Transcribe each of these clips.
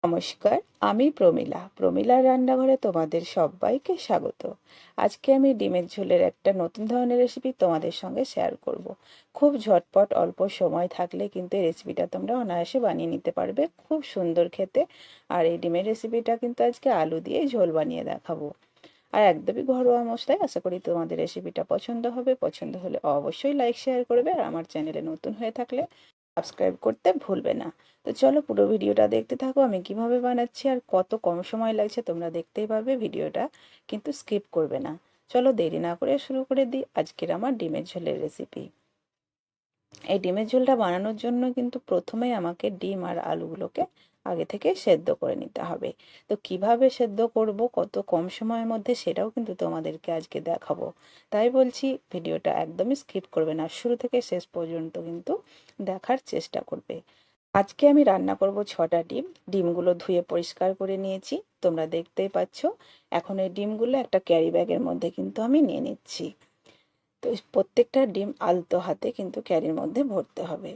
নমস্কার, আমি প্রমীলার রান্নাঘরে তোমাদের সবাইকে স্বাগত। আজকে আমি ডিমের ঝোলের একটা নতুন ধরনের রেসিপি তোমাদের সঙ্গে শেয়ার করব। খুব ঝটপট অল্প সময় থাকলে কিন্তু এই রেসিপিটা তোমরা অনায়াসে বানিয়ে নিতে পারবে, খুব সুন্দর খেতে। আর এই ডিমের রেসিপিটা কিন্তু আজকে আলু দিয়ে ঝোল বানিয়ে দেখাবো, আর একদমই ঘরোয়া মশলায়। আশা করি তোমাদের রেসিপিটা পছন্দ হবে। পছন্দ হলে অবশ্যই লাইক শেয়ার করবে, আর আমার চ্যানেলে নতুন হয়ে থাকলে সাবস্ক্রাইব করতে ভুলবে না। তো চলো পুরো ভিডিওটা দেখতে থাকো, আমি কিভাবে বানাচ্ছি আর কত কম সময় লাগছে তোমরা দেখতেই পারবে। ভিডিওটা কিন্তু স্কিপ করবে না। চলো দেরি না করে শুরু করে দিই আজকের আমার ডিমের ঝোলের রেসিপি। এই ডিমের ঝোলটা বানানোর জন্য কিন্তু প্রথমেই আমাকে ডিম আর আলুগুলোকে আগে থেকে সেদ্ধ করে নিতে হবে। তো কিভাবে সেদ্ধ করব কত কম সময়ের মধ্যে, সেটাও কিন্তু তোমাদেরকে আজকে দেখাবো। তাই বলছি ভিডিওটা একদমই স্কিপ করবে না, শুরু থেকে শেষ পর্যন্ত কিন্তু দেখার চেষ্টা করবে। আজকে আমি রান্না করব 6টা ডিম। ডিমগুলো ধুয়ে পরিষ্কার করে নিয়েছি, তোমরা দেখতেই পাচ্ছ। এখন এই ডিমগুলো একটা ক্যারি ব্যাগের মধ্যে কিন্তু আমি নিয়ে নিচ্ছি। তো প্রত্যেকটা ডিম আলতো হাতে কিন্তু ক্যারির মধ্যে ভরতে হবে।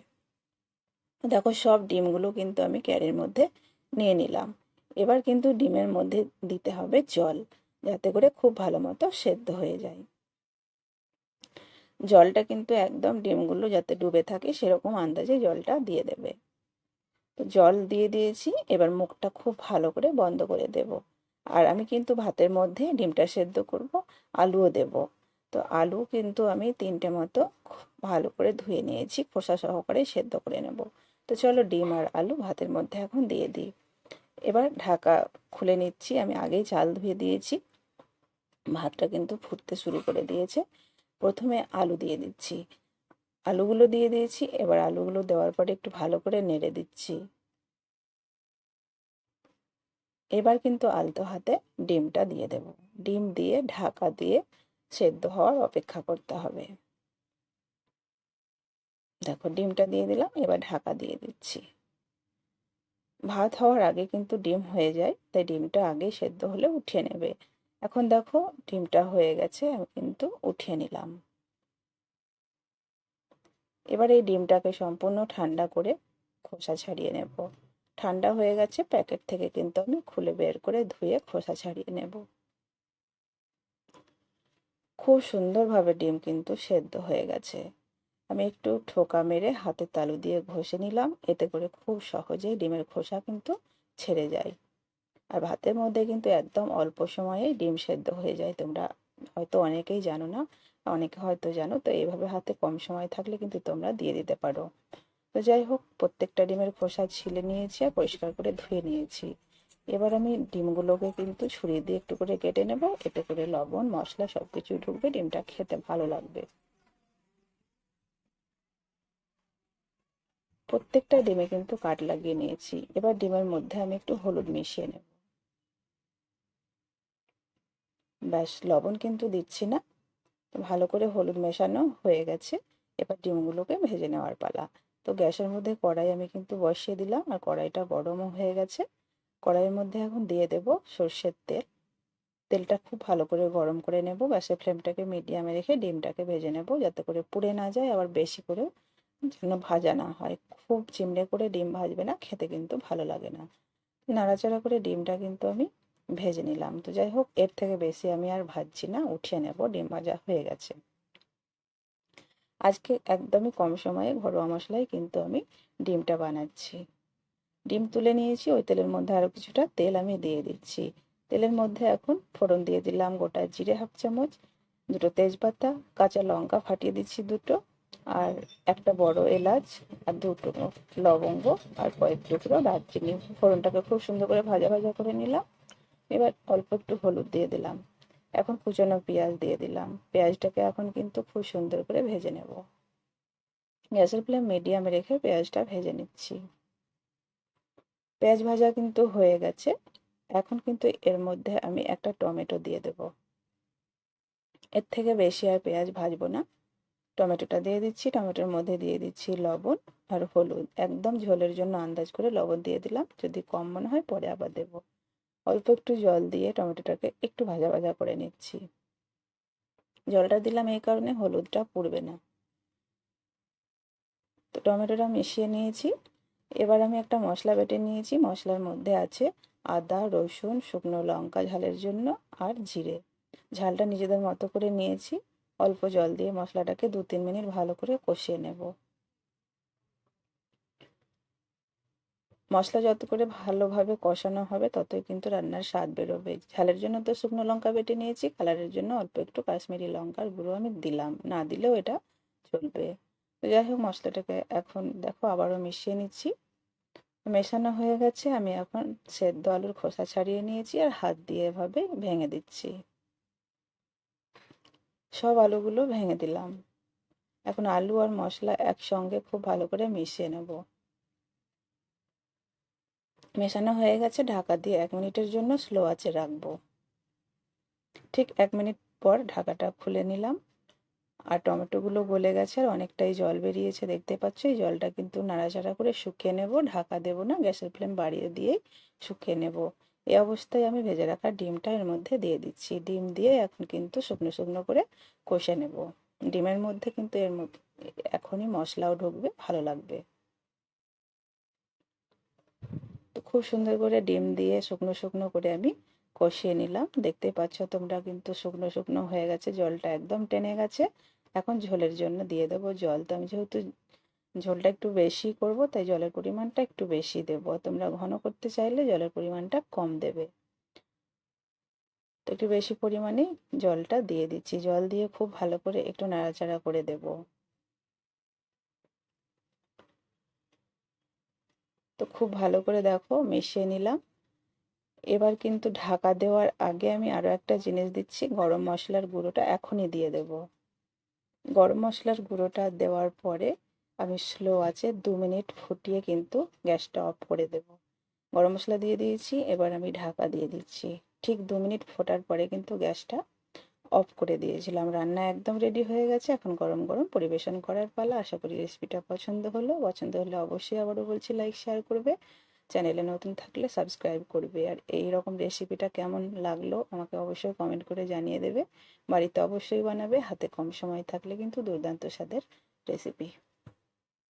দেখো সব ডিমগুলো কিন্তু আমি ক্যারির মধ্যে নিয়ে নিলাম। এবার কিন্তু ডিমের মধ্যে দিতে হবে জল, যাতে করে খুব ভালো মতো সেদ্ধ হয়ে যায়। জলটা কিন্তু একদম ডিমগুলো যাতে ডুবে থাকে সেরকম আন্দাজে জলটা দিয়ে দেবে। তো জল দিয়ে দিয়েছি, এবার মুখটা খুব ভালো করে বন্ধ করে দেব। আর আমি কিন্তু ভাতের মধ্যে ডিমটা সেদ্ধ করব, আলুও দেব। তো আলু কিন্তু আমি 3টে মতো ভালো করে ধুয়ে নিয়েছি, খোসা সহকারে সেদ্ধ করে নেব। তো চলো ডিম আর আলু ভাতের মধ্যে এখন দিয়ে দিই। এবার ঢাকা খুলে নিচ্ছি, আমি আগেই চাল ধুয়ে দিয়েছি। ভাতটা কিন্তু ফুটতে শুরু করে দিয়েছে। প্রথমে আলু দিয়ে দিচ্ছি, আলুগুলো দিয়ে দিয়েছি। এবার আলুগুলো দেওয়ার পরে একটু ভালো করে নেড়ে দিচ্ছি। এবার কিন্তু আলতো হাতে ডিমটা দিয়ে দেব। ডিম দিয়ে ঢাকা দিয়ে সেদ্ধ হওয়ার অপেক্ষা করতে হবে। দেখো ডিমটা দিয়ে দিলাম, এবার ঢাকা দিয়ে দিচ্ছি। ভাত হওয়ার আগে কিন্তু ডিম হয়ে যায়, তাই ডিমটা আগে সেদ্ধ হলে উঠিয়ে নেবে। এখন দেখো ডিমটা হয়ে গেছে, আমি কিন্তু উঠিয়ে নিলাম। এবার এই ডিমটাকে সম্পূর্ণ ঠান্ডা করে খোসা ছাড়িয়ে নেব। ঠান্ডা হয়ে গেছে, প্যাকেট থেকে কিন্তু আমি খুলে বের করে ধুয়ে খোসা ছাড়িয়ে নেব। খুব সুন্দরভাবে ডিম কিন্তু সেদ্ধ হয়ে গেছে। আমি একটু ঠোকা মেরে হাতের তালু দিয়ে ঘষে নিলাম, এতে করে খুব সহজেই ডিমের খোসা কিন্তু ছেড়ে যায়। আর ভাতের মধ্যে কিন্তু একদম অল্প সময়েই ডিম সেদ্ধ হয়ে যায়। তোমরা হয়তো অনেকেই জানো না, অনেকে হয়তো জানো। তো এইভাবে হাতে কম সময় থাকলে কিন্তু তোমরা দিয়ে দিতে পারো। তো যাই হোক, প্রত্যেকটা ডিমের খোসা ছিলে নিয়েছি আর পরিষ্কার করে ধুয়ে নিয়েছি। এবার আমি ডিমগুলোকে কিন্তু ছুরি দিয়ে একটু করে কেটে নেব, এতে করে লবণ মশলা সবকিছু ঢুকবে, ডিমটা খেতে ভালো লাগবে। প্রত্যেকটা ডিমে কিন্তু কাট লাগিয়ে নিয়েছি। এবার ডিমের মধ্যে আমি একটু হলুদ মিশিয়ে নেব। ব্যাস, লবণ কিন্তু দিচ্ছি না। ভালো করে হলুদ মেশানো হয়ে গেছে। এবার ডিমগুলোকে ভেজে নেওয়ার পালা। তো গ্যাসের মধ্যে কড়াই আমি কিন্তু বসিয়ে দিলাম, আর কড়াইটা গরমও হয়ে গেছে। কড়াইয়ের মধ্যে এখন দিয়ে দেব সর্ষের তেল। তেলটা খুব ভালো করে গরম করে নেব। গ্যাসের ফ্লেমটাকে মিডিয়ামে রেখে ডিমটাকে ভেজে নেব, যাতে করে পুড়ে না যায়, আবার বেশি করেও যেন ভাজা না হয়। খুব চিমড়ে করে ডিম ভাজবে না, খেতে কিন্তু ভালো লাগে না। নাড়াচাড়া করে ডিমটা কিন্তু আমি ভেজে নিলাম। তো যাই হোক, এর থেকে বেশি আমি আর ভাজছি না, উঠিয়ে নেব, ডিম ভাজা হয়ে গেছে। আজকে একদমই কম সময়ে ঘরোয়া মশলায় কিন্তু আমি ডিমটা বানাচ্ছি। ডিম তুলে নিয়েছি, ওই তেলের মধ্যে আরও কিছুটা তেল আমি দিয়ে দিচ্ছি। তেলের মধ্যে এখন ফোড়ন দিয়ে দিলাম গোটা জিরে 1/2 চামচ, দুটো তেজপাতা, কাঁচা লঙ্কা ফাটিয়ে দিচ্ছি দুটো, আর একটা বড় এলাচ, আর দুটো লবঙ্গ, আর কয়েক টুকরো দারচিনি। ফোড়নটাকে খুব সুন্দর করে ভাজা ভাজা করে নিলাম। এবার অল্প একটু হলুদ দিয়ে দিলাম। এখন কুচানো পেঁয়াজ দিয়ে দিলাম। পেঁয়াজটাকে এখন কিন্তু খুব সুন্দর করে ভেজে নেব। গ্যাসের ফ্লেম মিডিয়ামে রেখে পেঁয়াজটা ভেজে নিচ্ছি। পেঁয়াজ ভাজা কিন্তু হয়ে গেছে। এখন কিন্তু এর মধ্যে আমি একটা টমেটো দিয়ে দেব। এর থেকে বেশি আর পেঁয়াজ ভাজবো না। টমেটোটা দিয়ে দিচ্ছি, টমেটোর মধ্যে দিয়ে দিচ্ছি লবণ আর হলুদ। একদম ঝোলের জন্য আন্দাজ করে লবণ দিয়ে দিলাম, যদি কম মনে হয় পরে আবার দেবো। অল্প একটু জল দিয়ে টমেটোটাকে একটু ভাজা ভাজা করে নিচ্ছি। জলটা দিলাম এই কারণে হলুদটা পুড়বে না। তো টমেটোটা মিশিয়ে নিয়েছি। এবার আমি একটা মশলা বেটে নিয়েছি। মশলার মধ্যে আছে আদা, রসুন, শুকনো লঙ্কা ঝালের জন্য, আর জিরে। ঝালটা নিজেদের মতো করে নিয়েছি। অল্প জল দিয়ে মশলাটাকে 2-3 মিনিট ভালো করে কষিয়ে নেব। মশলা যত করে ভালোভাবে কষানো হবে ততই কিন্তু রান্নার স্বাদ বেরোবে। ঝালের জন্য তো শুকনো লঙ্কা বেটে নিয়েছি, কালারের জন্য অল্প একটু কাশ্মীরি লঙ্কার গুঁড়ো আমি দিলাম, না দিলেও এটা চলবে। তো যাই হোক, মশলাটাকে এখন দেখো আবারও মিশিয়ে নিচ্ছি। মেশানো হয়ে গেছে। আমি এখন সেদ্ধ আলুর খোসা ছাড়িয়ে নিয়েছি আর হাত দিয়ে এভাবে ভেঙে দিচ্ছি। সব আলুগুলো ভেঙে দিলাম। এখন আলু আর মশলা একসঙ্গে খুব ভালো করে মিশিয়ে নেব। মেশানো হয়ে গেছে, ঢাকা দিয়ে 1 মিনিটের জন্য স্লো আঁচে রাখবো। ঠিক 1 মিনিট পর ঢাকাটা খুলে নিলাম। আর টমেটোগুলো গলে গেছে আর অনেকটাই জল বেরিয়েছে, দেখতে পাচ্ছ। এই জলটা কিন্তু নাড়াচাড়া করে শুকিয়ে নেব, ঢাকা দেব না, গ্যাসের ফ্লেম বাড়িয়ে দিয়েই শুকিয়ে নেব। এই অবস্থায় আমি ভেজে রাখা ডিমটা এর মধ্যে দিয়ে দিচ্ছি। ডিম দিয়ে এখন কিন্তু শুকনো শুকনো করে কষে নেব। ডিমের মধ্যে কিন্তু এর মধ্যে এখনই মশলাও ঢুকবে, ভালো লাগবে। তো খুব সুন্দর করে ডিম দিয়ে শুকনো শুকনো করে আমি কষিয়ে নিলাম। দেখতেই পাচ্ছ তোমরা, কিন্তু শুকনো শুকনো হয়ে গেছে, জলটা একদম টেনে গেছে। এখন ঝোলের জন্য দিয়ে দেবো জল। তো আমি যেহেতু ঝোলটা একটু বেশি করব, তাই জলের পরিমাণটা একটু বেশি দেব। তোমরা ঘন করতে চাইলে জলের পরিমাণটা কম দেবে। তো একটু বেশি পরিমাণে জলটা দিয়ে দিচ্ছি। জল দিয়ে খুব ভালো করে একটু নাড়াচাড়া করে দেব। তো খুব ভালো করে দেখো মিশিয়ে নিলাম। এবার কিন্তু ঢাকা দেওয়ার আগে আমি আরো একটা জিনিস দিচ্ছি, গরম মশলার গুঁড়োটা এখনই দিয়ে দেব। গরম মশলার গুঁড়োটা দেওয়ার পরে আমি স্লো আছে 2 মিনিট ফুটিয়ে কিন্তু গ্যাসটা অফ করে দেব। গরম মশলা দিয়ে দিয়েছি, এবার আমি ঢাকা দিয়ে দিচ্ছি। ঠিক 2 মিনিট ফোটার পরে কিন্তু গ্যাসটা অফ করে দিয়েছিলাম। রান্না একদম রেডি হয়ে গেছে। এখন গরম গরম পরিবেশন করার পালা। আশা করি রেসিপিটা পছন্দ হলে অবশ্যই আবারও বলছি লাইক শেয়ার করবে। চ্যানেলে নতুন থাকলে সাবস্ক্রাইব করবে। আর এই রকম রেসিপিটা কেমন লাগলো আমাকে অবশ্যই কমেন্ট করে জানিয়ে দেবে। বাড়িতে অবশ্যই বানাবে, হাতে কম সময় থাকলে কিন্তু দুর্দান্ত স্বাদের রেসিপি।